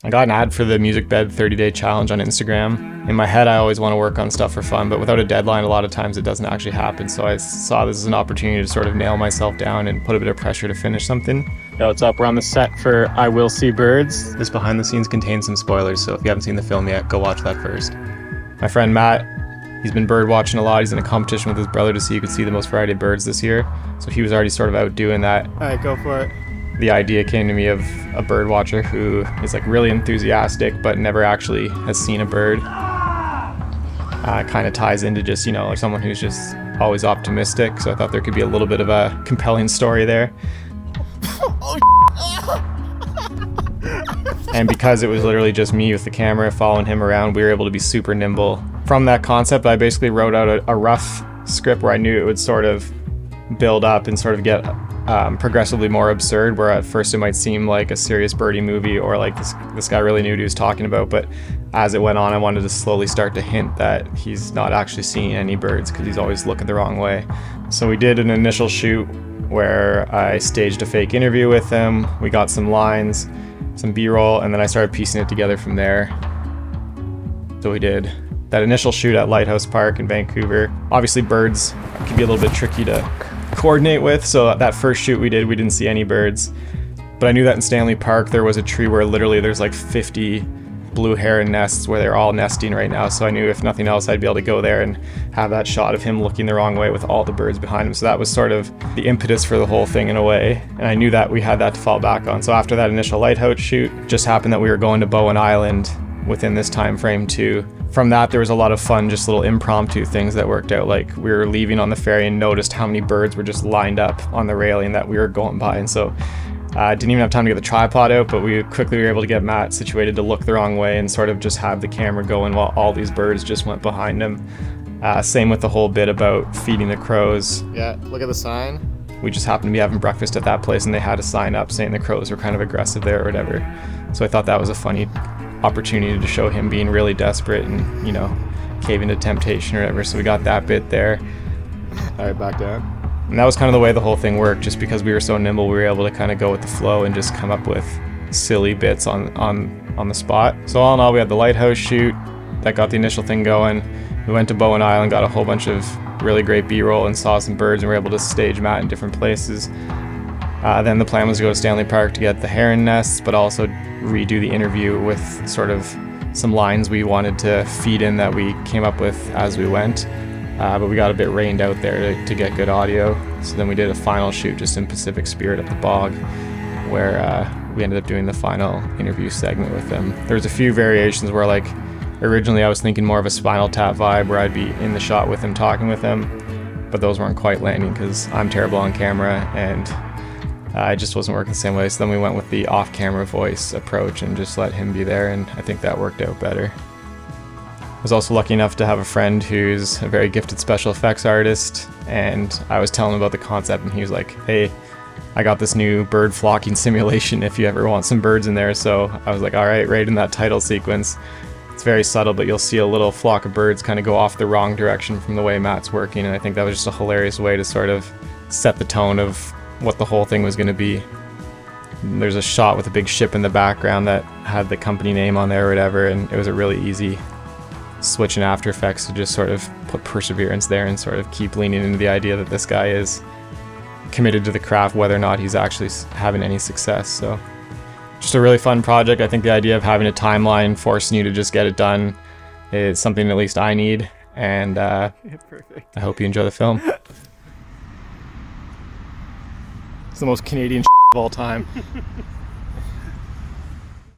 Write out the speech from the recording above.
I got an ad for the Music Bed 30-day challenge on Instagram. In my head, I always want to work on stuff for fun, but without a deadline, a lot of times it doesn't actually happen. So I saw this as an opportunity to sort of nail myself down and put a bit of pressure to finish something. Yo, what's up? We're on the set for I Will See Birds. This behind the scenes contains some spoilers, so if you haven't seen the film yet, go watch that first. My friend Matt, he's been bird watching a lot. He's in a competition with his brother to see who could see the most variety of birds this year. So he was already sort of out doing that. All right, go for it. The idea came to me of a bird watcher who is like really enthusiastic but never actually has seen a bird. Kind of ties into just, you know, like someone who's just always optimistic. So I thought there could be a little bit of a compelling story there. And because it was literally just me with the camera following him around, we were able to be super nimble. From that concept, I basically wrote out a rough script where I knew it would sort of build up and sort of get progressively more absurd, where at first it might seem like a serious birdie movie or like this guy really knew what he was talking about, but as it went on, I wanted to slowly start to hint that he's not actually seeing any birds because he's always looking the wrong way. So we did an initial shoot where I staged a fake interview with him. We got some lines, some B-roll, and then I started piecing it together from there. So we did that initial shoot at Lighthouse Park in Vancouver. Obviously birds can be a little bit tricky to coordinate with, so that first shoot we didn't see any birds. But I knew that in Stanley Park there was a tree where literally there's like 50 blue heron nests where they're all nesting right now, so I knew if nothing else I'd be able to go there and have that shot of him looking the wrong way with all the birds behind him. So that was sort of the impetus for the whole thing in a way, and I knew that we had that to fall back on. So after that initial Lighthouse shoot, it just happened that we were going to Bowen Island within this time frame too. From that, there was a lot of fun, just little impromptu things that worked out. Like we were leaving on the ferry and noticed how many birds were just lined up on the railing that we were going by. And so I didn't even have time to get the tripod out, but we quickly were able to get Matt situated to look the wrong way and sort of just have the camera going while all these birds just went behind him. Same with the whole bit about feeding the crows. Yeah, look at the sign. We just happened to be having breakfast at that place and they had a sign up saying the crows were kind of aggressive there or whatever. So I thought that was a funny opportunity to show him being really desperate and, you know, caving to temptation or whatever. So we got that bit there. All right, back down. And that was kind of the way the whole thing worked. Just because we were so nimble, we were able to kind of go with the flow and just come up with silly bits on the spot. So all in all, we had the Lighthouse shoot that got the initial thing going. We went to Bowen Island, got a whole bunch of really great B-roll and saw some birds, and we were able to stage Matt in different places. Then the plan was to go to Stanley Park to get the heron nests, but also redo the interview with sort of some lines we wanted to feed in that we came up with as we went. But we got a bit rained out there to get good audio. So then we did a final shoot just in Pacific Spirit at the bog, where we ended up doing the final interview segment with them. There was a few variations where, like, originally I was thinking more of a Spinal Tap vibe where I'd be in the shot with him, talking with him, but those weren't quite landing because I'm terrible on camera and it just wasn't working the same way. So then we went with the off-camera voice approach and just let him be there, and I think that worked out better. I was also lucky enough to have a friend who's a very gifted special effects artist, and I was telling him about the concept and he was like, hey, I got this new bird flocking simulation if you ever want some birds in there. So I was like, all right, right in that title sequence. It's very subtle, but you'll see a little flock of birds kind of go off the wrong direction from the way Matt's working, and I think that was just a hilarious way to sort of set the tone of what the whole thing was going to be. There's a shot with a big ship in the background that had the company name on there or whatever, and it was a really easy switch in After Effects to just sort of put perseverance there and sort of keep leaning into the idea that this guy is committed to the craft whether or not he's actually having any success. So just a really fun project. I think the idea of having a timeline forcing you to just get it done is something at least I need, and I hope you enjoy the film. It's the most Canadian of all time.